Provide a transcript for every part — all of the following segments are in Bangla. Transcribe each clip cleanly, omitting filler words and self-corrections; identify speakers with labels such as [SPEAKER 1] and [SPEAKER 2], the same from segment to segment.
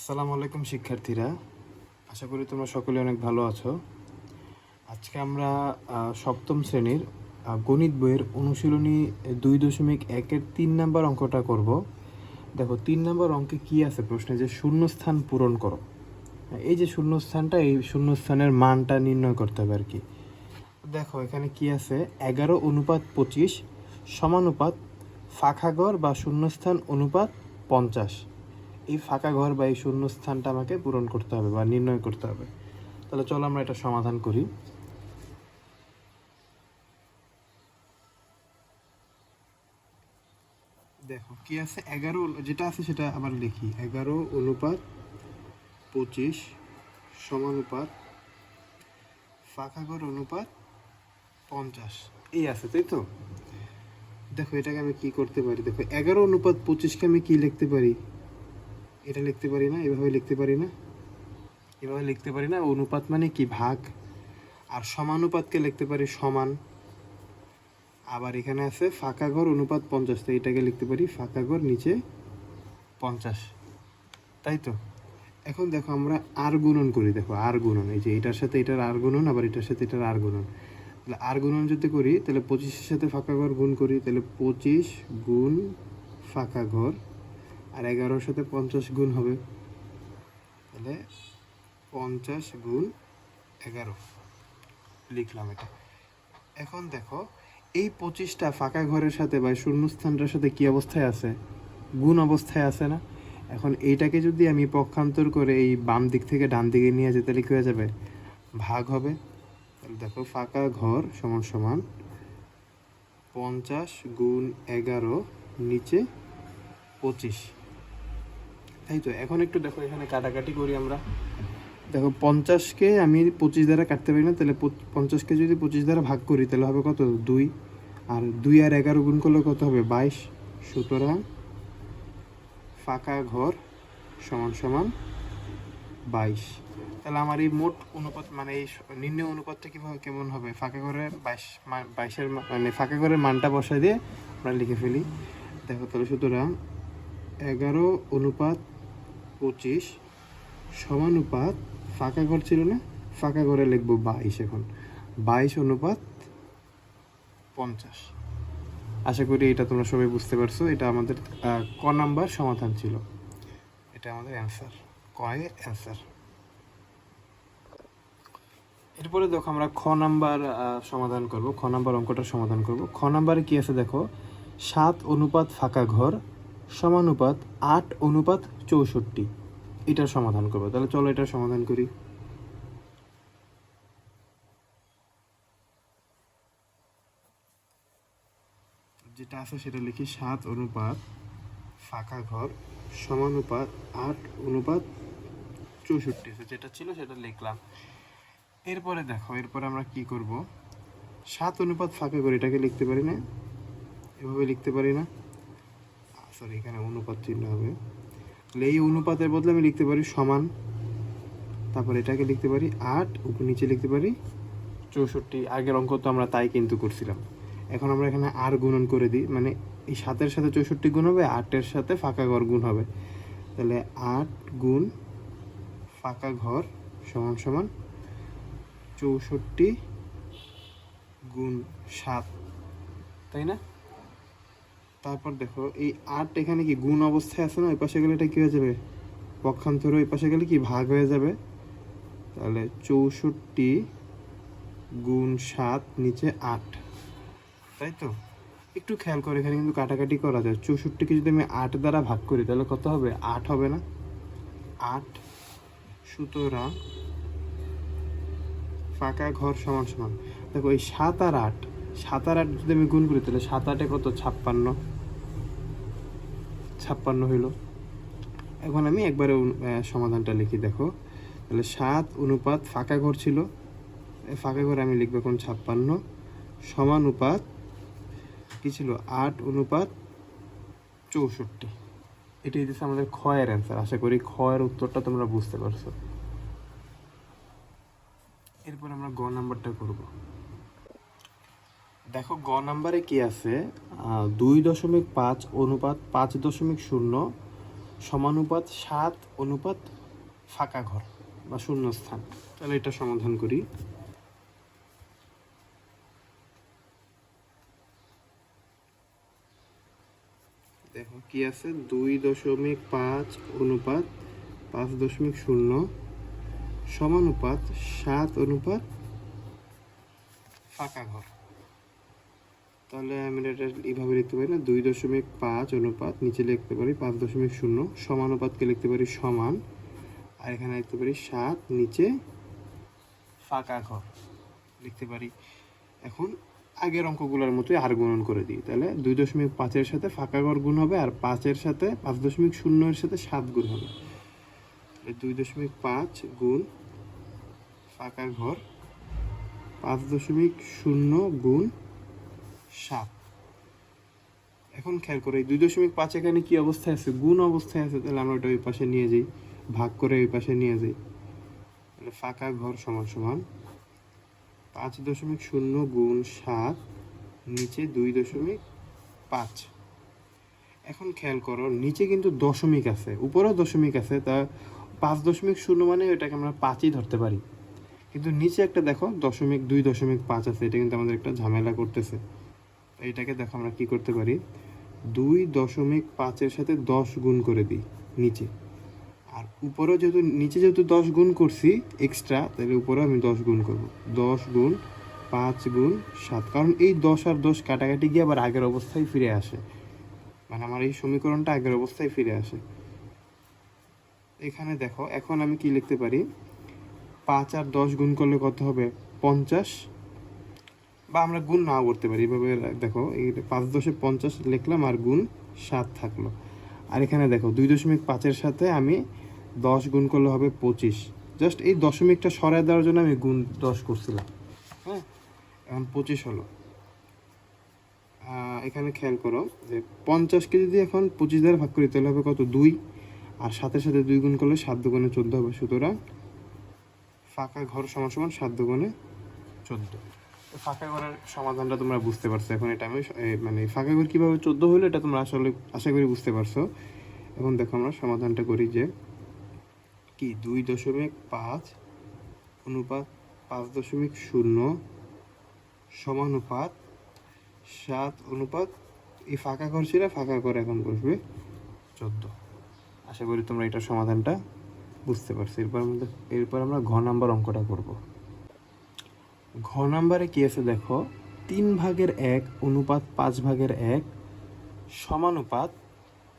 [SPEAKER 1] আসসালামু আলাইকুম শিক্ষার্থীরা, আশা করি তোমরা সকলে অনেক ভালো আছো। আজকে আমরা সপ্তম শ্রেণীর গণিত বইয়ের অনুশীলনী 2.1-এর 3 নাম্বার অঙ্কটা করব। দেখো 3 নাম্বার অঙ্কে কি আছে প্রশ্নে, যে শূন্যস্থান পূরণ করো। এই যে শূন্যস্থানটা, এই শূন্যস্থানের মানটা নির্ণয় করতে হবে আর কি। দেখো এখানে কি আছে, 11:25 সমানুপাত ফাঁকা ঘর বা শূন্যস্থান অনুপাত 50। এই ফাঁকা ঘর বা এই শূন্যস্থানটা আমাকে পূরণ করতে হবে বা নির্ণয় করতে হবে। তাহলে চলো আমরা এটা সমাধান করি। দেখো কি আছে, 11 যেটা আছে সেটা আবার লিখি, 11:25 সমানুপাত ফাঁকা ঘর অনুপাত 50 এই আছে, তাই তো? দেখো এটাকে আমি কি করতে পারি, দেখো 11:25কে আমি কি লিখতে পারি, এটা লিখতে পারি না, এভাবে লিখতে পারি না, এভাবে লিখতে পারি না। অনুপাত মানে কি, ভাগ। আর সমানুপাতকে লিখতে পারি সমান। আবার এখানে আছে ফাঁকা ঘর অনুপাত 50, তো এটাকে লিখতে পারি ফাঁকা ঘর নিচে 50, তাই তো? এখন দেখো আমরা আর গুণন করি, দেখো আর গুণন, এই যে এটার সাথে এটার আর গুণন, আবার এটার সাথে এটার আর গুণন। তাহলে আর গুণন যদি করি, তাহলে 25-এর সাথে ফাঁকা ঘর গুণ করি, তাহলে 25 গুণ ফাঁকা ঘর, আর 11-র সাথে 50 গুণ হবে, তাহলে 50 গুণ 11 লিখলাম এটা। এখন দেখো এই 25টা ফাঁকা ঘরের সাথে বা শূন্যস্থানটার সাথে কি অবস্থায় আছে, গুণ অবস্থায় আছে না? এখন এইটাকে যদি আমি পক্ষান্তর করে এই বাম দিক থেকে ডান দিকে নিয়ে যেতে, তাহলে কী হয়ে যাবে, ভাগ হবে। তাহলে দেখো ফাঁকা ঘর সমান সমান 50 গুণ 11 নিচে 25, তাই তো? এখন একটু দেখো এখানে কাটাকাটি করি আমরা। দেখো 50কে আমি 25 দ্বারা কাটতে পারি না, তাহলে 50কে যদি 25 দ্বারা ভাগ করি তাহলে হবে কত, 2। আর 2 আর 11 গুণ করলে কত হবে, 22। সুতরাং ফাঁকা ঘর সমান সমান 22। তাহলে আমার এই মোট অনুপাত মানে এই নির্ণয় অনুপাতটা কীভাবে কেমন হবে, ফাঁকা ঘরের 22-এর মানে ফাঁকা ঘরের মানটা বসাই দিয়ে আমরা লিখে ফেলি। দেখো তাহলে সুতরাং 11:25 সমানুপাত ফাঁকা ঘর ছিল না, ফাঁকা ঘরে লিখবো 22, এখন 22:50। আশা করি এটা তোমরা সবাই বুঝতে পারছো। এটা আমাদের ক নাম্বার সমাধান ছিল, এটা আমাদের অ্যান্সার, কয়ের অ্যান্সার। এরপরে দেখো আমরা খ নাম্বার সমাধান করব, খ নাম্বার অঙ্কটা সমাধান করব। খ নাম্বারে কি আছে দেখো, 7 অনুপাত ফাঁকা ঘর সমানুপাত 8:64, এটার সমাধান করবো। তাহলে চলো এটার সমাধান করি। যেটা আছে সেটা লিখি, 7 অনুপাত ফাঁকা ঘর সমানুপাত 8:64, যেটা ছিল সেটা লিখলাম। এরপরে দেখো, এরপরে আমরা কি করব, 7 অনুপাত ফাঁকা ঘর এটাকে লিখতে পারি না, এভাবে লিখতে পারি না, সরি এখানে অনুপাত চিহ্ন হবে। তাহলে এই অনুপাতের বদলে আমি লিখতে পারি সমান, তারপর এটাকে লিখতে পারি 8, উপর নিচে লিখতে পারি 64। আগের অঙ্ক তো আমরা তাই কিন্তু করছিলাম। এখন আমরা এখানে আর গুণন করে দিই, মানে এই 7-এর সাথে 64 গুণ হবে, 8-এর সাথে ফাঁকা ঘর গুণ হবে। তাহলে 8 গুণ ফাঁকা ঘর সমান সমান 64 গুণ 7, তাই না? তারপর দেখো এই 8 এখানে কি গুণ অবস্থায় আছে না, ওই পাশে গেলে এটা কী হয়ে যাবে, পক্ষান্তর, ওই পাশে গেলে কি ভাগ হয়ে যাবে। তাহলে 64 গুণ 7 নিচে 8, তাই তো? একটু খেয়াল করে, এখানে কিন্তু কাটাকাটি করা যায়। 64কে যদি আমি 8 দ্বারা ভাগ করি তাহলে কত হবে, 8 হবে না, 8। সুতরাং ফাঁকা ঘর সমান সমান, দেখো এই 7 আর 8, 7 আর 8 যদি আমি গুণ করি তাহলে 7 8-এ কত, 56 হইল। এখন আমি একবারে সমাধানটা লিখি, দেখো তাহলে 7 অনুপাত ফাঁকা ঘর ছিল, ফাঁকা ঘরে আমি লিখবো এখন 56 সমানুপাত কি ছিল, 8:64। এটাই দিচ্ছে আমাদের ক্ষয়ের অ্যান্সার। আশা করি ক্ষয়ের উত্তরটা তোমরা বুঝতে পারছো। এরপর আমরা গ নাম্বারটা করব। দেখো গ নাম্বারে কি আছে, 2.5 অনুপাত 5.0 সমানুপাত 7 অনুপাত ফাঁকা ঘর বা শূন্যস্থান। তাহলে এটা সমাধান করি। দেখো কি আছে, 2.5 অনুপাত 5.0 সমানুপাত 7 অনুপাত ফাঁকা ঘর। তাহলে আমি এটা এইভাবে লিখতে পারি না, 2.5 অনুপাত নিচে লিখতে পারি 5.0 সমানুপাতকে লিখতে পারি সমান, আর এখানে লিখতে পারি 7 নিচে ফাঁকা ঘর লিখতে পারি। এখন আগের অঙ্কগুলোর মতোই আর গুণন করে দিই। তাহলে 2.5-এর সাথে ফাঁকা ঘর গুণ হবে, আর 5-এর সাথে 5.0-এর সাথে 7 গুণ হবে। 2.5 গুণ ফাঁকা ঘর 5.0 গুণ 7। এখন খেয়াল করে 2.5 এখানে কি অবস্থায় আছে, গুণ অবস্থায় আছে। তাহলে আমরা ওটা ওই পাশে নিয়ে যাই, ভাগ করে ওই পাশে নিয়ে যাই। তাহলে ফাঁকা ঘর সমান সমান 5.0 গুণ 7 নিচে 2.5। এখন খেয়াল করো নিচে কিন্তু দশমিক আছে, উপরেও দশমিক আছে। তা 5.0 মানে এটাকে আমরা 5ই ধরতে পারি, কিন্তু নিচে একটা দেখো 2.5 আছে, এটা কিন্তু আমাদের একটা ঝামেলা করতেছে। এটাকে দেখো আমরা কি করতে পারি, 2.5-এর সাথে 10 গুণ করে দিই নিচে, আর উপরেও যেহেতু নিচে 10 গুণ করছি এক্সট্রা, তাহলে উপরেও আমি 10 গুণ করব। 10 গুণ 5 গুণ 7, কারণ এই 10 আর 10 কাটাকাটি গিয়ে আবার আগের অবস্থায় ফিরে আসে, মানে আমার এই সমীকরণটা আগের অবস্থায় ফিরে আসে। এখানে দেখো এখন আমি কি লিখতে পারি, 5 আর 10 গুণ করলে কত হবে, 50, বা আমরা গুণ নাও করতে পারি। এভাবে দেখো এই 5×10 লিখলাম, আর গুণ 7 থাকলো। আর এখানে দেখো 2.5-এর সাথে আমি 10 গুণ করলে হবে 25। জাস্ট এই দশমিকটা সরায় দেওয়ার জন্য আমি গুণ 10 করছিলাম। হ্যাঁ, এখন 25 হলো। এখানে খেয়াল করো যে 50কে যদি এখন 25 দ্বারা ভাগ করি তাহলে হবে কত, 2, আর 7-এর সাথে 2 গুণ করলে 7 দুগুণে 14 হবে। সুতরাং ফাঁকা ঘর সমান সমান 7 দুগুণে 14। ফাঁকা ঘরের সমাধানটা তোমরা বুঝতে পারছো। এখন এটা আমি মানে ফাঁকা ঘর কীভাবে 14 হলো এটা তোমরা আসলে আশা করি বুঝতে পারছো। এখন দেখো আমরা সমাধানটা করি যে কি, 2.5 অনুপাত 5.0 সমানুপাত 7 অনুপাত এই ফাঁকা ঘর ছিল, ফাঁকা ঘর এখন বসবে 14। আশা করি তোমরা এটার সমাধানটা বুঝতে পারছো। এরপর আমরা ঘ নাম্বার অঙ্কটা করব। ঘ নাম্বারে কি আছে দেখো, 3/1 অনুপাত 5/1 সমানুপাত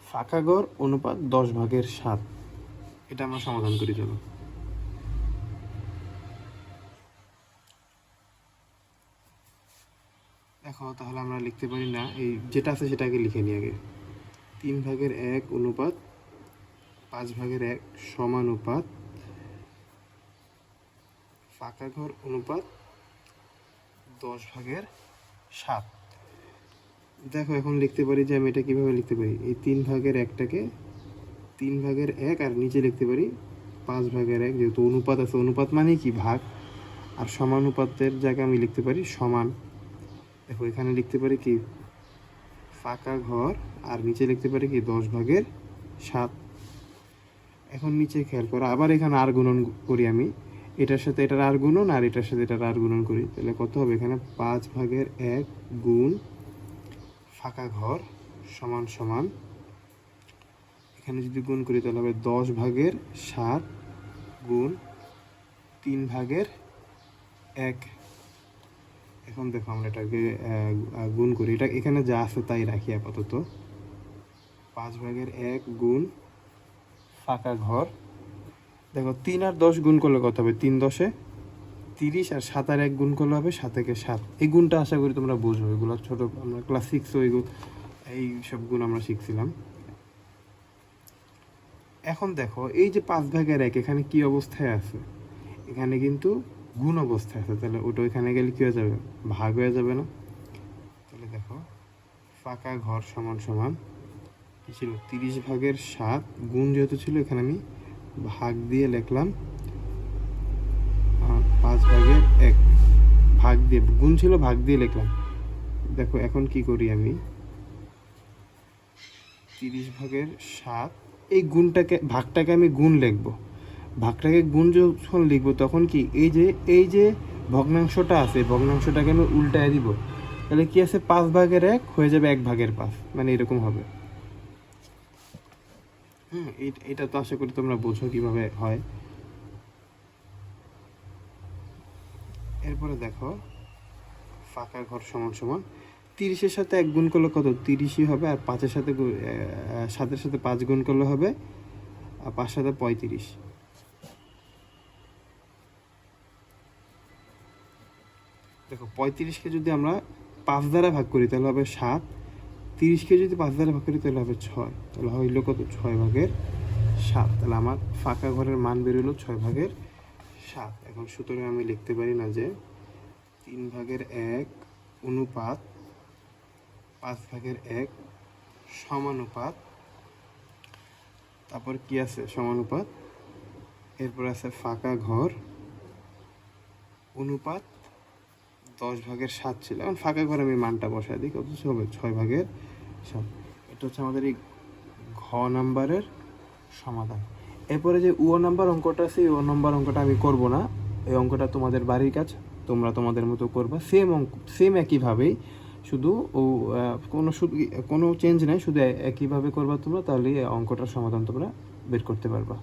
[SPEAKER 1] ফাঁকা ঘর অনুপাত 10/7। এটা আমরা সমাধান করি। চলো দেখো, তাহলে আমরা লিখতে পারি না, এই যেটা আছে সেটাকে লিখে নিই আগে। 3/1 অনুপাত 5/1 সমানুপাত ফাঁকা ঘর অনুপাত 10/7। দেখো এখন লিখতে পারি যে আমি এটা কীভাবে লিখতে পারি, এই 3/1টাকে 3/1 আর নিচে লিখতে পারি 5/1, যেহেতু অনুপাত আছে, অনুপাত মানে কি ভাগ, আর সমানুপাতের জায়গায় আমি লিখতে পারি সমান। দেখো এখানে লিখতে পারি কি ফাঁকা ঘর, আর নিচে লিখতে পারি কি 10/7। এখন নিচে খেয়াল করো, আবার এখানে আর গুণন করি আমি, এটার সাথে এটার আর গুণন, আর এটার সাথে এটার আর গুণন করি। তাহলে কত হবে, এখানে 5/1 গুণ ফাঁকা ঘর সমান সমান, এখানে যদি গুণ করি তাহলে হবে 10/7 গুণ 3/1। এখন দেখো আমরা এটাকে গুণ করি, এটা এখানে যা আছে তাই রাখি আপাতত। 5/1 গুণ ফাঁকা ঘর, দেখো 3 আর 10 গুণ করলে কত হবে, 3×10 30, আর 7 আর 1 গুণ করলে হবে 7×7। এই গুণটা আশা করি তোমরা বুঝবে, এগুলো ছোটো আমরা ক্লাস 6 এই সব গুণ আমরা শিখছিলাম। এখন দেখো এই যে 5/1 এখানে কি অবস্থায় আছে, এখানে কিন্তু গুণ অবস্থায় আছে। তাহলে ওটা এখানে গেলে কী হয়ে যাবে, ভাগ হয়ে যাবে না। তাহলে দেখো ফাঁকা ঘর সমান সমান কী ছিল, 30/7 গুণ যেহেতু ছিল এখানে আমি ভাগ দিয়ে লিখলাম 5/1, ভাগ দিয়ে গুণ ছিল ভাগ দিয়ে লিখলাম। দেখো এখন কি করি আমি, 30/7 এই ভাগটাকে আমি গুণ লিখবো। ভাগটাকে গুণ যখন লিখবো তখন কি এই যে ভগ্নাংশটা আছে, ভগ্নাংশটাকে আমি উল্টায় দিব। তাহলে কি আছে, 5/1 হয়ে যাবে 1/5, মানে এরকম হবে। এটা তো আশা করি তোমরা বোঝো কিভাবে হয়। এরপরে দেখো ফাঁকা ঘর সমান সমান 30-এর সাথে 1 গুণ করলে কত, 30ই হবে। আর 5-এর সাথে 7-এর সাথে 5 গুণ করলে হবে, আর 5 সাথে 35। দেখো 35কে যদি আমরা 5 দ্বারা ভাগ করি তাহলে হবে 7, 30কে যদি 5 দ্বারা ভাগ করি তাহলে হবে 6, তাহলে হইলো কত, 6/7। তাহলে আমার ফাঁকা ঘরের মান বেরোলো 6/7। এখন সুতরাং আমি লিখতে পারি না যে 3/1 অনুপাত 5/1 সমানুপাত, তারপর কি আছে সমানুপাত, এরপর আছে ফাঁকা ঘর অনুপাত 10/7 ছিল। এখন ফাঁকা ঘরে আমি মানটা বসাই দিই, কত হবে 6/7। এটা হচ্ছে আমাদের এই ঘ নাম্বারের সমাধান। এরপরে যে ও নাম্বার অঙ্কটা আছে, এই ও নাম্বার অঙ্কটা আমি করব না, এই অঙ্কটা তোমাদের বাড়ির কাজ, তোমরা তোমাদের মতো করবা। সেম একইভাবেই, শুধু কোনো চেঞ্জ নাই, শুধু একইভাবে করবা তোমরা, তাহলে এই অঙ্কটার সমাধান তোমরা বের করতে পারবা।